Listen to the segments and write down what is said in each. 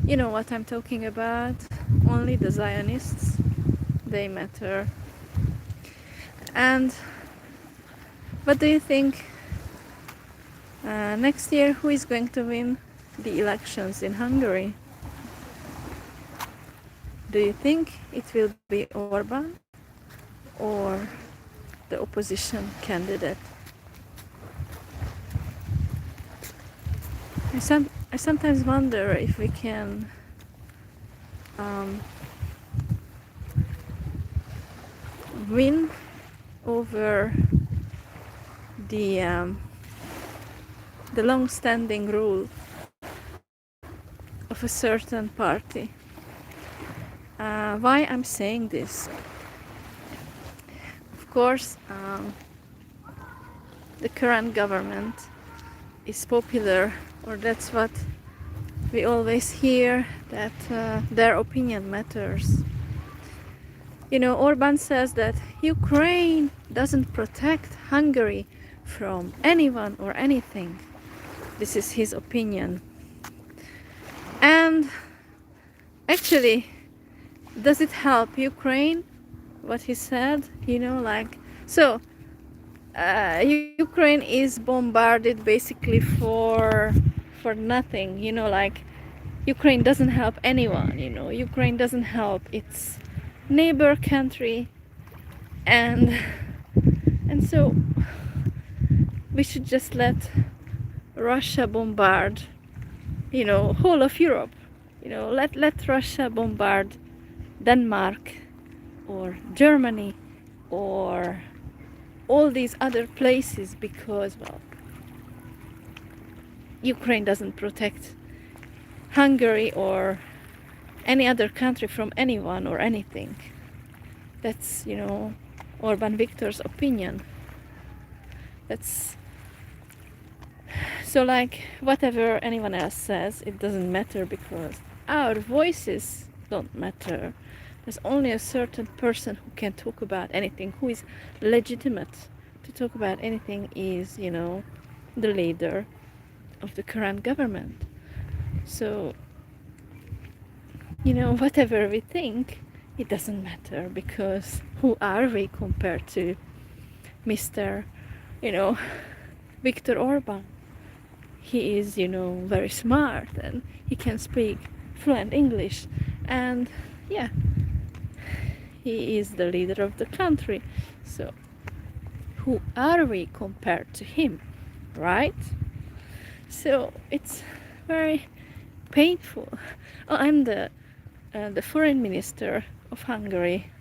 You know what I'm talking about. Only the Zionists, they matter. And what do you think next year, who is going to win the elections in Hungary? Do you think it will be Orban or the opposition candidate? I sometimes wonder if we can um, win over the the long-standing rule of a certain party. Why I'm saying this? Of course, the current government is popular, or that's what we always hear, that their opinion matters. You know, Orban says that Ukraine doesn't protect Hungary from anyone or anything. This is his opinion. And actually, does it help Ukraine, what he said? You know, like, so Ukraine is bombarded basically for nothing, you know, like Ukraine doesn't help anyone, you know, Ukraine doesn't help its neighbor country, and so we should just let Russia bombard, you know, whole of Europe. You know, let Russia bombard Denmark or Germany or all these other places, because, well, Ukraine doesn't protect Hungary or any other country from anyone or anything. That's, you know, Orban Viktor's opinion. That's so, like, whatever anyone else says, it doesn't matter, because our voices don't matter. There's only a certain person who can talk about anything, who is legitimate to talk about anything, is, you know, the leader of the current government. So, you know, whatever we think, it doesn't matter, because who are we compared to Mr., you know, Viktor Orban? He is, you know, very smart, and he can speak fluent English, and yeah, he is the leader of the country. So who are we compared to him, right? So it's very painful. Oh, I'm the foreign minister of Hungary.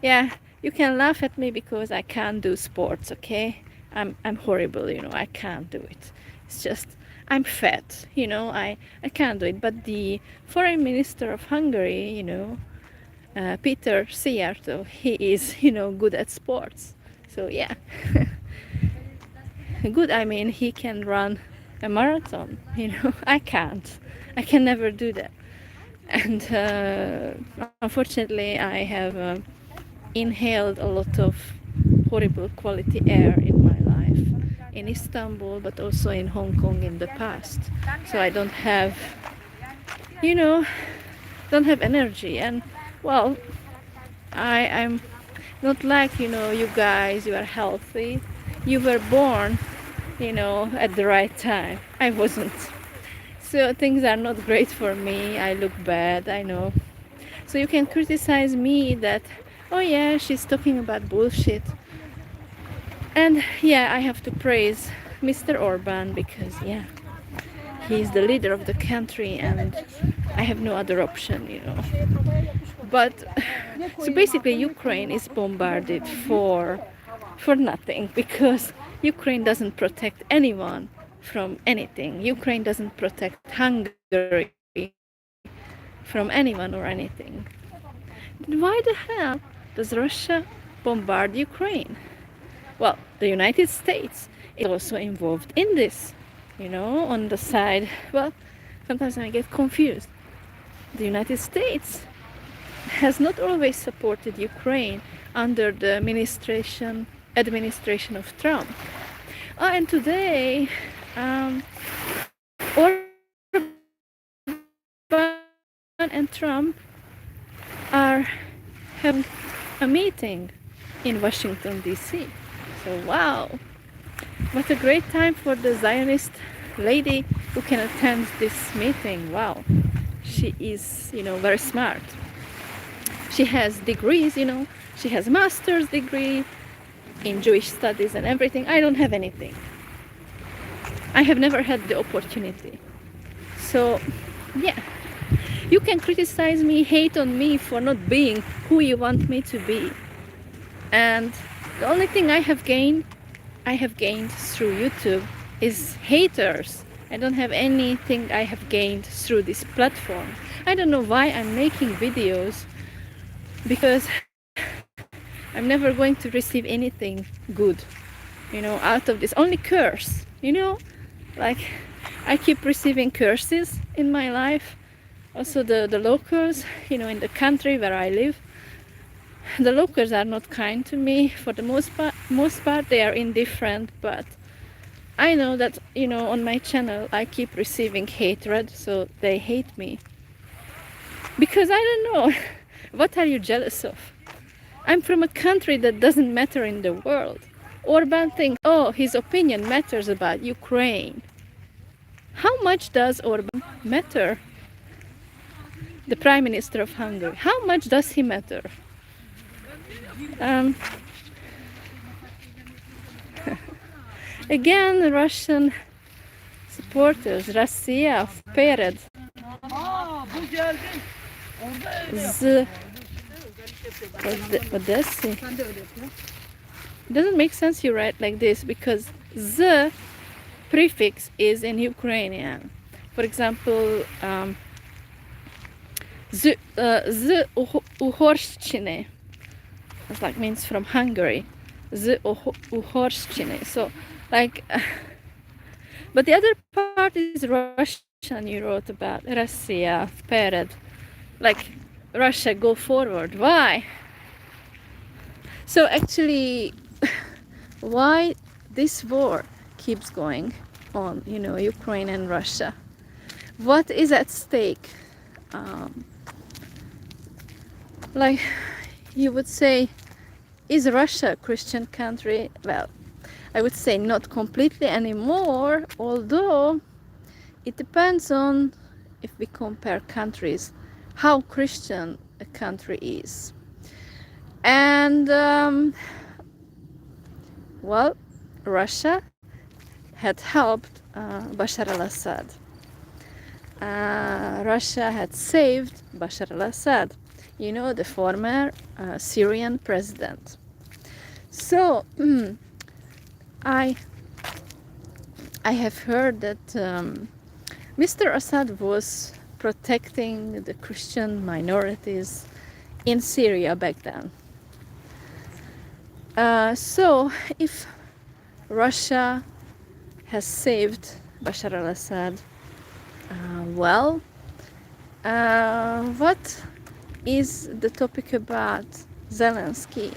Yeah, you can laugh at me because I can't do sports, okay? I'm horrible, you know, I can't do it. It's just I'm fat, you know, I can't do it. But the foreign minister of Hungary, you know, Peter Szijjártó, he is, you know, good at sports. So yeah, good. I mean, he can run a marathon, you know. I can't. I can never do that. And unfortunately, I have inhaled a lot of horrible quality air in my life in Istanbul, but also in Hong Kong in the past. So I don't have, you know, don't have energy. And well, I'm not like, you know, you guys, you are healthy, you were born, you know, at the right time. I wasn't. So things are not great for me. I look bad, I know. So you can criticize me that, oh yeah, she's talking about bullshit. And yeah, I have to praise Mr. Orban, because yeah, he's the leader of the country and I have no other option, you know. But so basically Ukraine is bombarded for nothing, because Ukraine doesn't protect anyone from anything. Ukraine doesn't protect Hungary from anyone or anything. Why the hell does Russia bombard Ukraine? Well, the United States is also involved in this, you know, on the side. Well, sometimes I get confused. The United States has not always supported Ukraine under the administration of Trump. And today, Orban and Trump are having a meeting in Washington, D.C. So, wow, what a great time for the Zionist lady who can attend this meeting. Wow, she is, very smart. She has degrees, she has master's degree in Jewish studies and everything. I don't have anything. I have never had the opportunity. So, yeah, you can criticize me, hate on me for not being who you want me to be. And the only thing I have gained through YouTube is haters. I don't have anything I have gained through this platform. I don't know why I'm making videos, because I'm never going to receive anything good, out of this. Only curse, like I keep receiving curses in my life. Also the locals, in the country where I live, the locals are not kind to me for the most part. They are indifferent, but I know that, on my channel I keep receiving hatred, so they hate me. Because I don't know, what are you jealous of? I'm from a country that doesn't matter in the world. Orban thinks, his opinion matters about Ukraine. How much does Orban matter? The Prime Minister of Hungary. How much does he matter? Again, Russian supporters, Russia, вперед. Odessa. It doesn't make sense you write like this, because the prefix is in Ukrainian. For example, z Uhorshchine. It's like means from Hungary. Z Uhorshchine. So, like, but the other part is Russian. You wrote about Russia, вперед. Like, Russia, go forward. Why? So actually, why this war keeps going on, Ukraine and Russia? What is at stake? Like, you would say, is Russia a Christian country? Well, I would say not completely anymore, although it depends on, if we compare countries, how Christian a country is. And well, Russia had helped Bashar al-Assad. Russia had saved Bashar al-Assad, the former Syrian president. So I have heard that Mr. Assad was protecting the Christian minorities in Syria back then. So if Russia has saved Bashar al-Assad, what is the topic about Zelensky,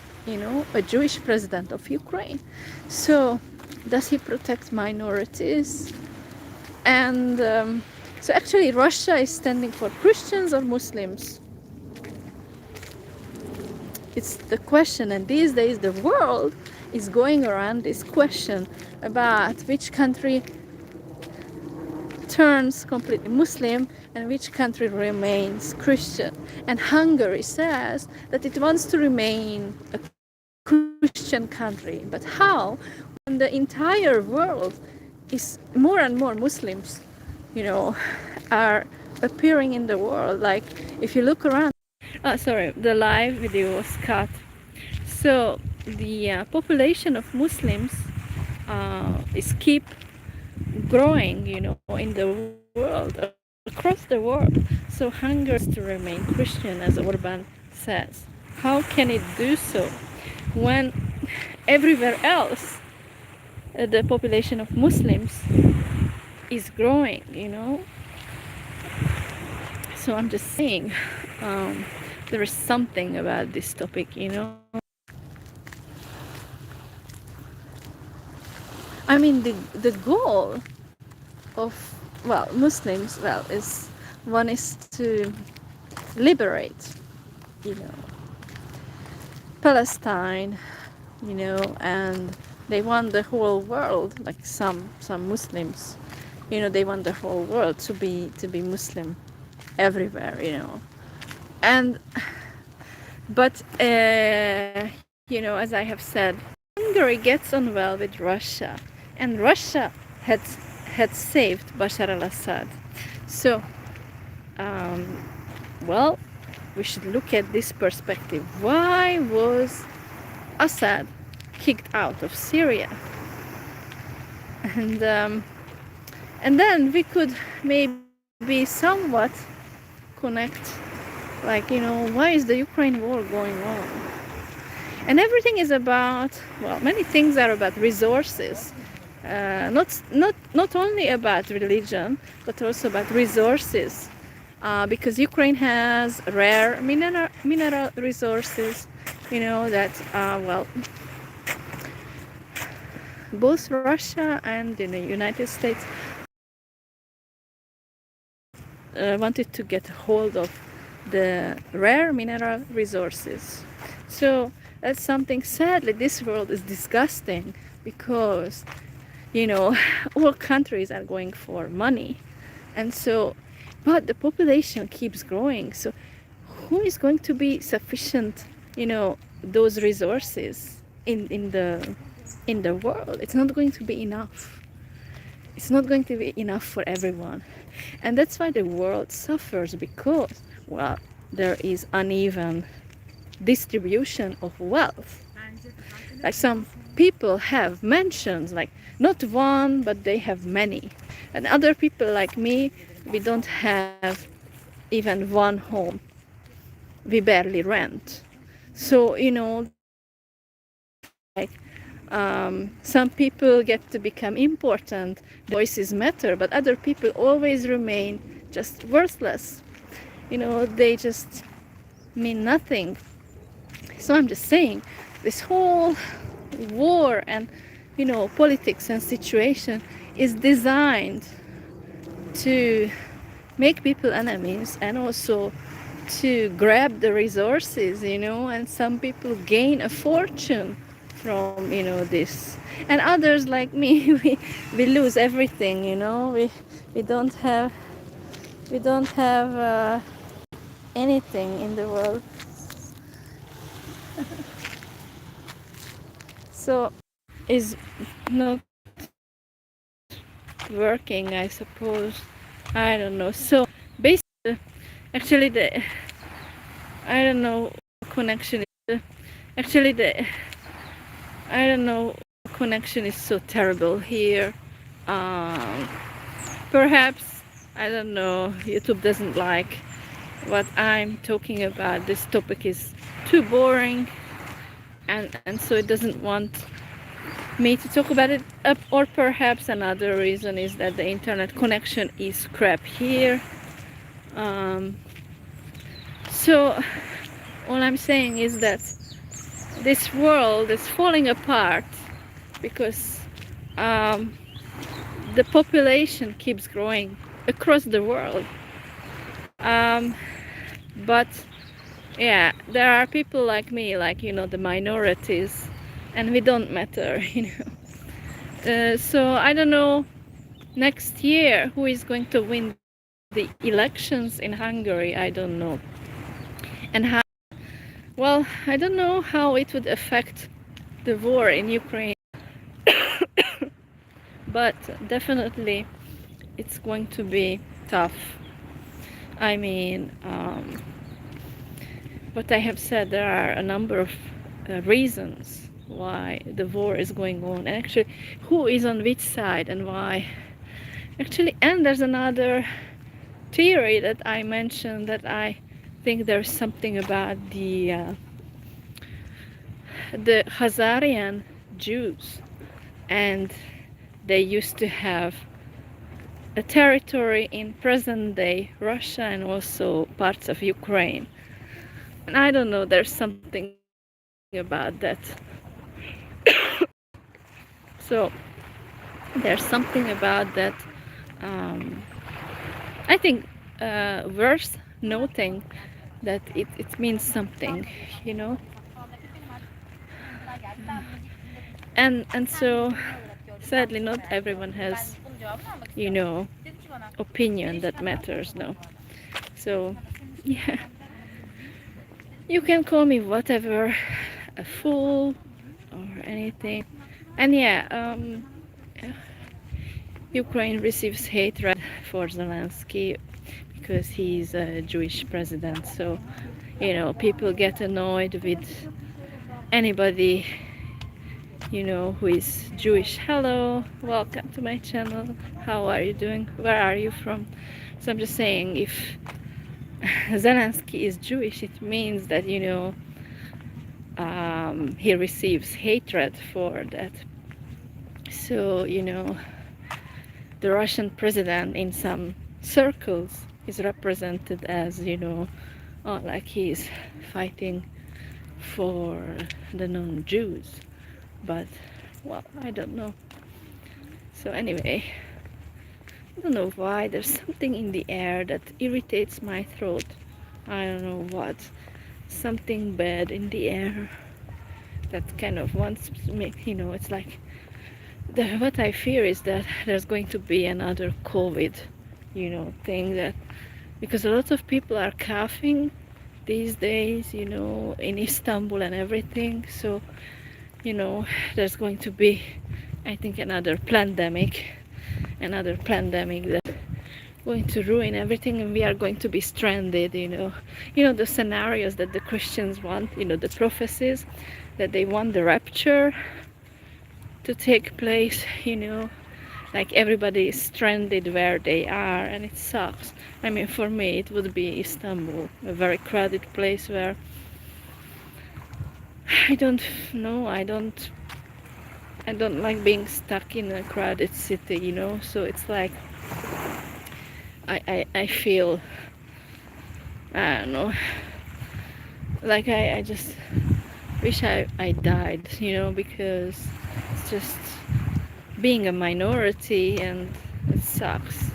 a Jewish president of Ukraine? So does he protect minorities? And so actually Russia is standing for Christians or Muslims? It's the question, and these days the world is going around this question about which country turns completely Muslim and which country remains Christian. And Hungary says that it wants to remain a Christian country. But how, when the entire world is more and more Muslims, are appearing in the world? Like, if you look around, sorry, the live video was cut. So the population of Muslims is keep growing, in the world, across the world. So Hungary is to remain Christian, as Orban says. How can it do so when everywhere else the population of Muslims is growing, So I'm just saying, there is something about this topic, I mean, the goal of, Muslims, is one is to liberate, you know, Palestine, you know, and they want the whole world, like some Muslims, you know, they want the whole world to be Muslim everywhere, you know. And but you know, as I have said, Hungary gets on well with Russia, and Russia had saved Bashar al-Assad. So well, we should look at this perspective. Why was Assad kicked out of Syria? And then we could maybe somewhat connect, like, you know, why is the Ukraine war going on? And everything is about, well, many things are about resources. Not only about religion, but also about resources. Because Ukraine has rare mineral resources, you know, that, well, both Russia and the United States wanted to get hold of the rare mineral resources. So that's something, sadly, this world is disgusting, because, you know, all countries are going for money. And so, but the population keeps growing. So who is going to be sufficient, you know, those resources in the world? It's not going to be enough. It's not going to be enough for everyone. And that's why the world suffers, because, well, there is uneven distribution of wealth. Like, some people have mansions, like not one, but they have many. And other people like me, we don't have even one home. We barely rent. So, you know, like, some people get to become important, their voices matter, but other people always remain just worthless. You know, they just mean nothing. So I'm just saying, this whole war and, you know, politics and situation is designed to make people enemies, and also to grab the resources, you know. And some people gain a fortune from, you know, this, and others like me, we lose everything, you know. We don't have anything in the world. So is not working, I suppose. I don't know. So basically, actually, the I don't know connection is actually the I don't know connection is so terrible here. Um, Perhaps, I don't know, YouTube doesn't like what I'm talking about. This topic is too boring, and so it doesn't want me to talk about it. Or perhaps another reason is that the internet connection is crap here. So all I'm saying is that this world is falling apart, because the population keeps growing across the world. But yeah, there are people like me, like, you know, the minorities, and we don't matter, you know. So I don't know next year who is going to win the elections in Hungary. I don't know. And how, well, I don't know how it would affect the war in Ukraine. But definitely it's going to be tough. I mean, what I have said, there are a number of reasons why the war is going on, and actually who is on which side and why. Actually, and there's another theory that I mentioned, that I think there's something about the Khazarian Jews, and they used to have a territory in present-day Russia and also parts of Ukraine. And I don't know, there's something about that. So there's something about that. I think worth noting that it means something, you know. And so sadly not everyone has, you know, opinion that matters, no. So yeah, you can call me whatever, a fool or anything. And yeah, Ukraine receives hatred for Zelensky because he's a Jewish president. So, you know, people get annoyed with anybody, you know, who is Jewish. Hello, welcome to my channel. How are you doing? Where are you from? So I'm just saying, if Zelensky is Jewish, it means that, you know, he receives hatred for that. So, you know, the Russian president in some circles is represented as, you know, oh, like he's fighting for the non-Jews. But, well, I don't know. So anyway, I don't know why. There's something in the air that irritates my throat. I don't know what. Something bad in the air that kind of wants to make, you know, it's like what I fear is that there's going to be another COVID, you know, thing, that because a lot of people are coughing these days, you know, in Istanbul and everything. So, you know, there's going to be, I think, another pandemic that's going to ruin everything, and we are going to be stranded, you know. You know, the scenarios that the Christians want, you know, the prophecies that they want the rapture to take place, you know, like everybody is stranded where they are, and it sucks. I mean, for me it would be Istanbul, a very crowded place where I don't know, I don't like being stuck in a crowded city, you know. So it's like I feel, I don't know, like I just wish I died, you know, because it's just being a minority and it sucks.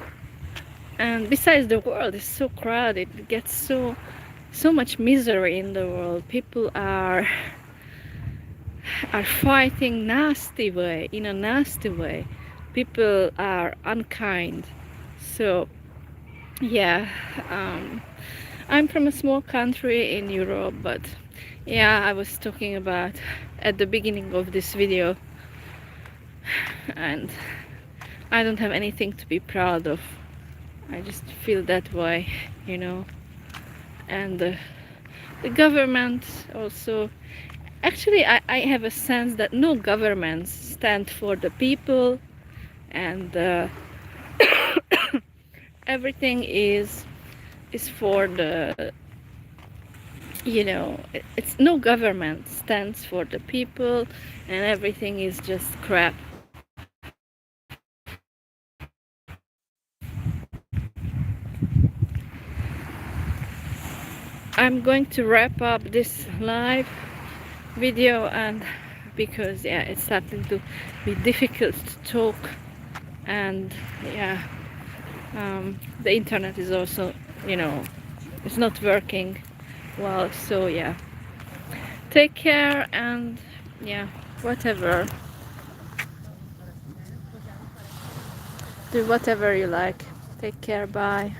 And besides, the world is so crowded, it gets so much misery in the world. People are fighting nasty way, in a nasty way. People are unkind. So yeah, I'm from a small country in Europe, but yeah, I was talking about at the beginning of this video, and I don't have anything to be proud of. I just feel that way, you know. And the government also, actually I have a sense that no governments stand for the people, and everything is for the, you know, it's no government stands for the people, and everything is just crap. I'm going to wrap up this live video, and because yeah, it's starting to be difficult to talk, and yeah, the internet is also, you know, it's not working well. So yeah, take care, and yeah, whatever, do whatever you like. Take care, bye.